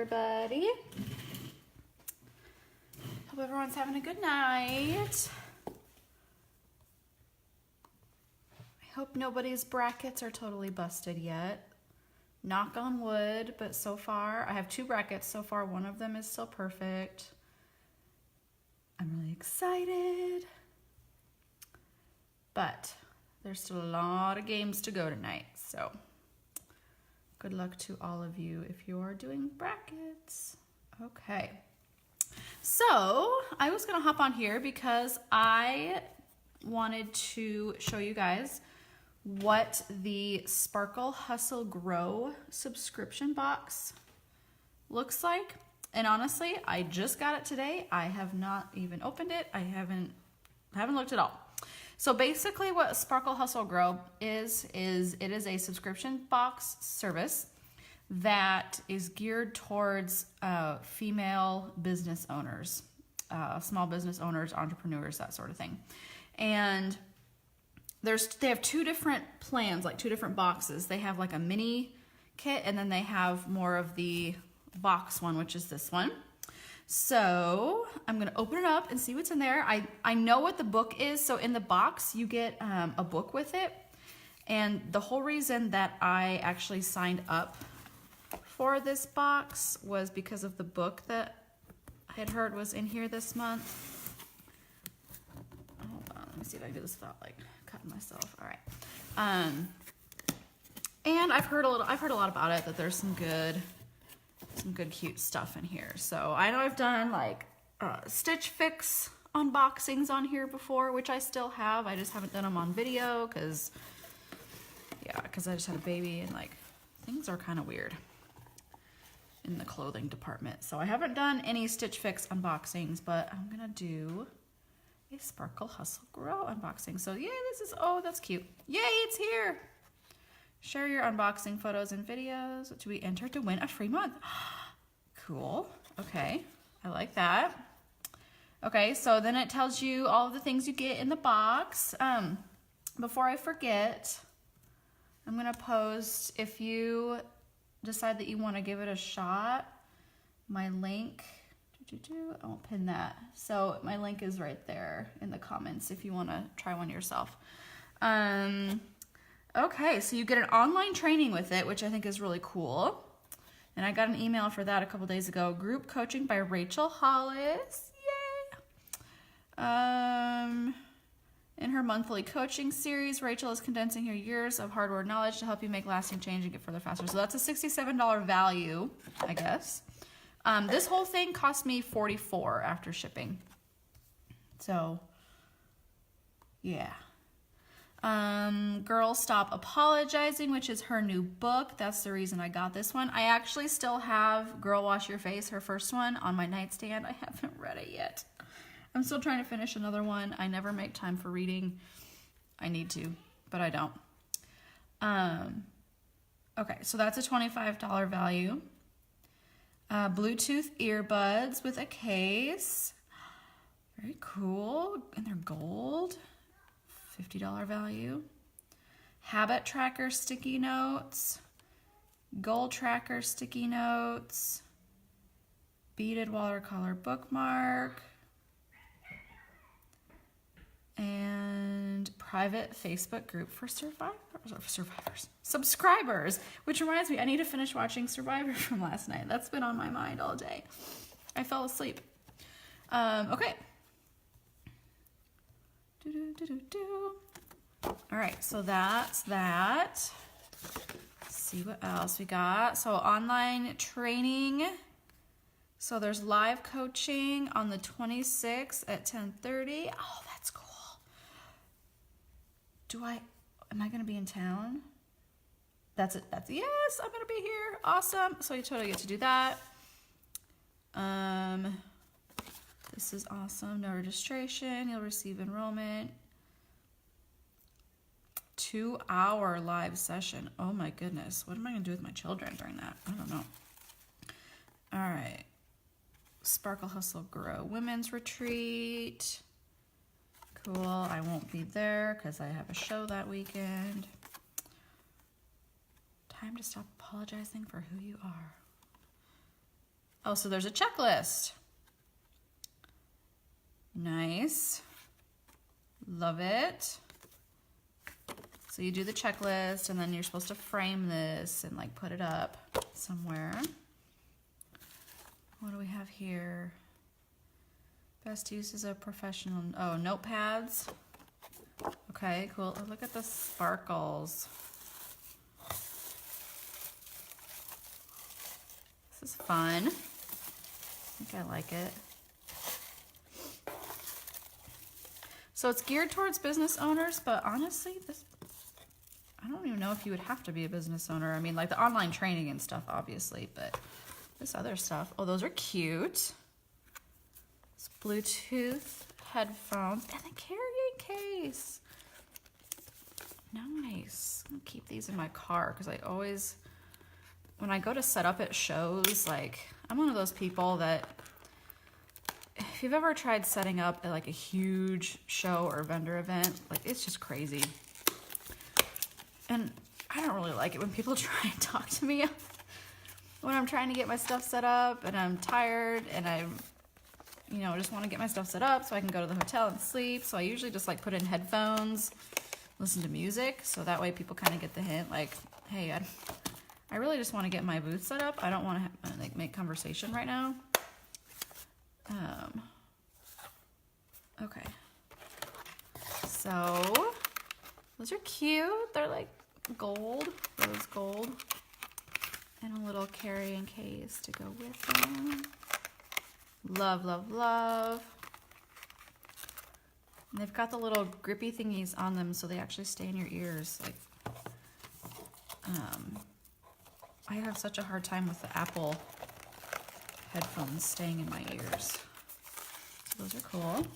everybody. Hope everyone's having a good night. I hope nobody's brackets are totally busted yet. Knock on wood, but so far, I have 2 brackets. So far, one of them is still perfect. I'm really excited. But there's still a lot of games to go tonight, so good luck to all of you if you are doing brackets. Okay, so I was gonna hop on here because I wanted to show you guys what the Sparkle Hustle Grow subscription box looks like. And honestly, I just got it today. I have not even opened it. I haven't looked at all. So basically what Sparkle Hustle Grow is it is a subscription box service that is geared towards female business owners, small business owners, entrepreneurs, that sort of thing. And they have 2 different plans, like 2 different boxes. They have like a mini kit, and then they have more of the box one, which is this one. So I'm gonna open it up and see what's in there. I know what the book is. So in the box, you get a book with it. And the whole reason that I actually signed up for this box was because of the book that I had heard was in here this month. Hold on, let me see if I can do this without like cutting myself. All right. And I've heard a lot about it, that there's some good cute stuff in here. So I know I've done like Stitch Fix unboxings on here before, which I still have. I just haven't done them on video because I just had a baby and like things are kind of weird in the clothing department. So I haven't done any Stitch Fix unboxings, but I'm gonna do a Sparkle Hustle Grow unboxing. So yay, oh, that's cute. Yay, it's here. Share your unboxing photos and videos to be entered to win a free month. Cool. Okay, I like that. Okay, so then it tells you all of the things you get in the box. Before I forget, I'm gonna post, if you decide that you want to give it a shot, my link. I won't pin that. So my link is right there in the comments if you want to try one yourself. Okay, so you get an online training with it, which I think is really cool. And I got an email for that a couple days ago. Group coaching by Rachel Hollis. Yay! In her monthly coaching series, Rachel is condensing her years of hard-work knowledge to help you make lasting change and get further faster. So that's a $67 value, I guess. This whole thing cost me $44 after shipping. So, yeah. Girl Stop Apologizing, which is her new book. That's the reason I got this one. I actually still have Girl Wash Your Face, her first one, on my nightstand. I haven't read it yet. I'm still trying to finish another one. I never make time for reading. I need to, but I don't. Okay, so that's a $25 value. Bluetooth earbuds with a case. Very cool. And they're gold. $50 value. Habit tracker sticky notes. Goal tracker sticky notes. Beaded watercolor bookmark. And private Facebook group for subscribers, which reminds me, I need to finish watching Survivor from last night. That's been on my mind all day. I fell asleep. Okay. All right, so that's that. Let's see what else we got. So online training. So there's live coaching on the 26th at 10:30. Oh, that's cool. Am I gonna be in town? That's it. Yes, I'm gonna be here. Awesome. So you totally get to do that. This is awesome. No registration. You'll receive enrollment. 2-hour live session. Oh my goodness. What am I gonna do with my children during that? I don't know. All right. Sparkle Hustle Grow Women's Retreat. Cool. I won't be there because I have a show that weekend. Time to stop apologizing for who you are. Oh, so there's a checklist. Nice. Love it. So you do the checklist and then you're supposed to frame this and like put it up somewhere. What do we have here? Best uses of professional, oh, notepads. Okay, cool. Oh, look at the sparkles. This is fun. I think I like it. So it's geared towards business owners, but honestly, I don't even know if you would have to be a business owner. I mean, like the online training and stuff, obviously, but this other stuff. Oh, those are cute. It's Bluetooth headphones and a carrying case. Nice. I'm gonna keep these in my car because I always, when I go to set up at shows, like I'm one of those people that if you've ever tried setting up at like a huge show or vendor event, like it's just crazy. And I don't really like it when people try and talk to me when I'm trying to get my stuff set up and I'm tired and I'm, you know, just want to get my stuff set up so I can go to the hotel and sleep. So I usually just like put in headphones, listen to music. So that way people kind of get the hint like, hey, I really just want to get my booth set up. I don't want to like make conversation right now. Okay. So those are cute. They're like gold, rose gold. And a little carrying case to go with them. Love, love, love. And they've got the little grippy thingies on them so they actually stay in your ears. Like, I have such a hard time with the Apple headphones staying in my ears. So those are cool.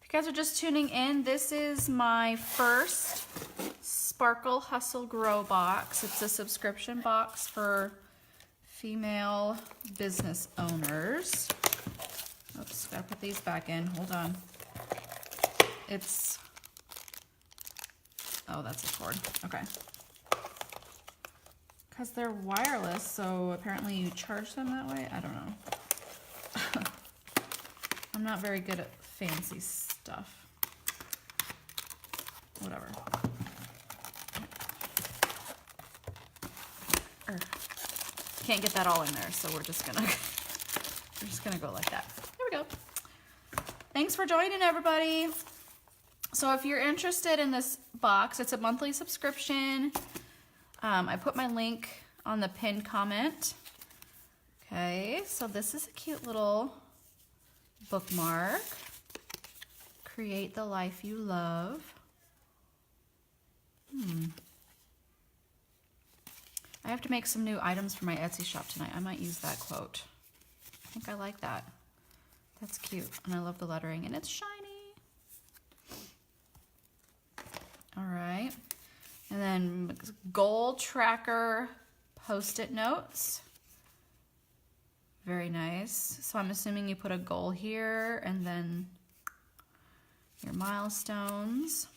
If you guys are just tuning in, this is my first Sparkle Hustle Grow box. It's a subscription box for female business owners. Oops, gotta put these back in. Hold on. It's, oh, that's a cord. Okay. Because they're wireless, so apparently you charge them that way. I don't know. I'm not very good at fancy stuff. Whatever. Can't get that all in there, so we're just gonna go like that. There we go. Thanks for joining, everybody. So if you're interested in this box, it's a monthly subscription. I put my link on the pinned comment. Okay, so this is a cute little bookmark. Create the life you love. I have to make some new items for my Etsy shop tonight. I might use that quote. I think I like that. That's cute, and I love the lettering, and it's shiny. All right, and then goal tracker Post-it notes. Very nice. So I'm assuming you put a goal here and then your milestones.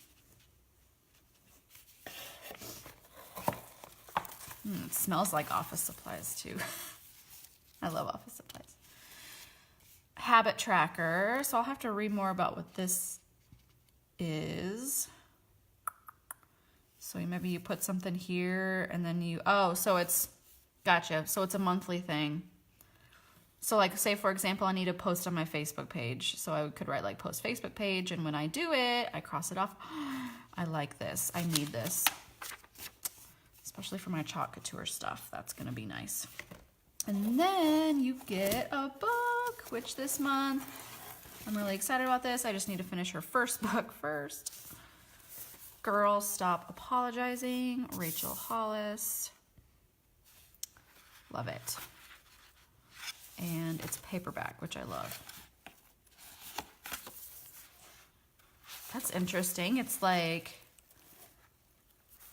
It smells like office supplies too. I love office supplies. Habit tracker. So I'll have to read more about what this is. So maybe you put something here and then you, oh, so it's, gotcha. So it's a monthly thing. So like say for example, I need to post on my Facebook page. So I could write like post Facebook page, and when I do it, I cross it off. I like this, I need this. Especially for my chalk couture stuff, that's gonna be nice. And then you get a book, which this month, I'm really excited about this. I just need to finish her first book first. Girl, Stop Apologizing, Rachel Hollis. Love it. And it's paperback, which I love. That's interesting. It's like,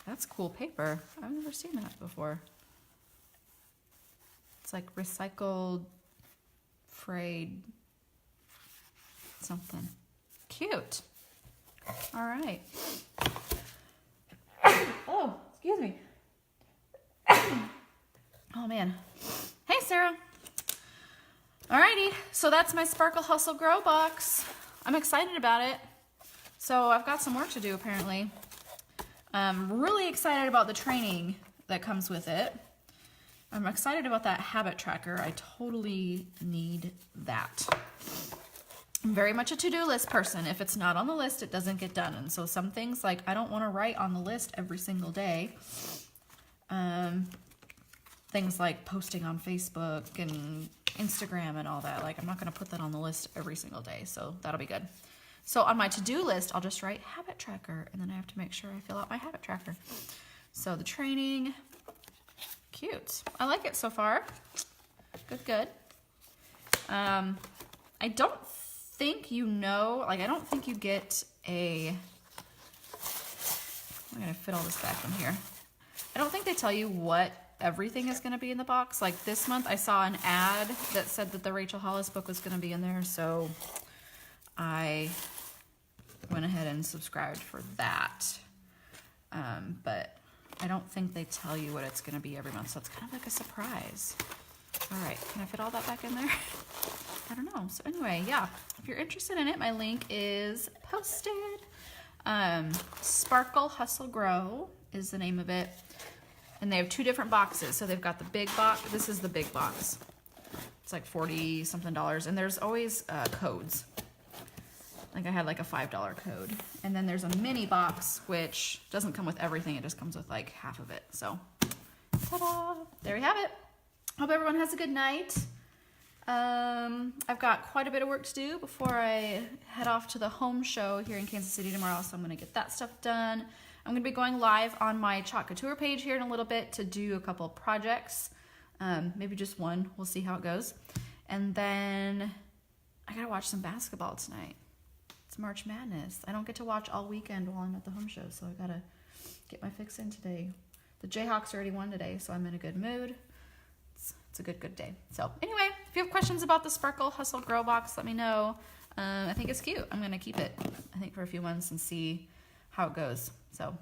that's cool paper. I've never seen that before. It's like recycled, frayed, something. Cute. All right. Oh, excuse me. Oh man. Hey, Sarah. Alrighty, so that's my Sparkle Hustle Grow box. I'm excited about it. So I've got some work to do apparently. I'm really excited about the training that comes with it. I'm excited about that habit tracker. I totally need that. I'm very much a to-do list person. If it's not on the list, it doesn't get done. And so some things, like, I don't want to write on the list every single day. Things like posting on Facebook and Instagram and all that. Like, I'm not going to put that on the list every single day, so that'll be good. So on my to-do list, I'll just write habit tracker, and then I have to make sure I fill out my habit tracker. So the training, cute. I like it so far. Good, good. I don't think I don't think you get a, I'm going to fit all this back in here. I don't think they tell you what everything is going to be in the box. Like this month I saw an ad that said that the Rachel Hollis book was going to be in there, so I went ahead and subscribed for that. But I don't think they tell you what it's going to be every month, so it's kind of like a surprise. All right, can I fit all that back in there? I don't know. So anyway, yeah, if you're interested in it, my link is posted. Sparkle Hustle Grow is the name of it. And they have two different boxes. So they've got the big box. This is the big box. It's like $40 something, and there's always codes. Like I had like a $5 code. And then there's a mini box, which doesn't come with everything. It just comes with like half of it. So, ta-da! There you have it. Hope everyone has a good night. I've got quite a bit of work to do before I head off to the home show here in Kansas City tomorrow, so I'm going to get that stuff done. I'm going to be going live on my Chalk Couture page here in a little bit to do a couple projects, maybe just one. We'll see how it goes. And then I got to watch some basketball tonight. It's March Madness. I don't get to watch all weekend while I'm at the home show, so I got to get my fix in today. The Jayhawks already won today, so I'm in a good mood. It's a good day. So anyway, if you have questions about the Sparkle Hustle Grow box, let me know. I think it's cute. I'm going to keep it, I think, for a few months and see how it goes. So,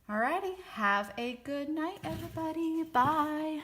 alrighty. Have a good night, everybody. Bye.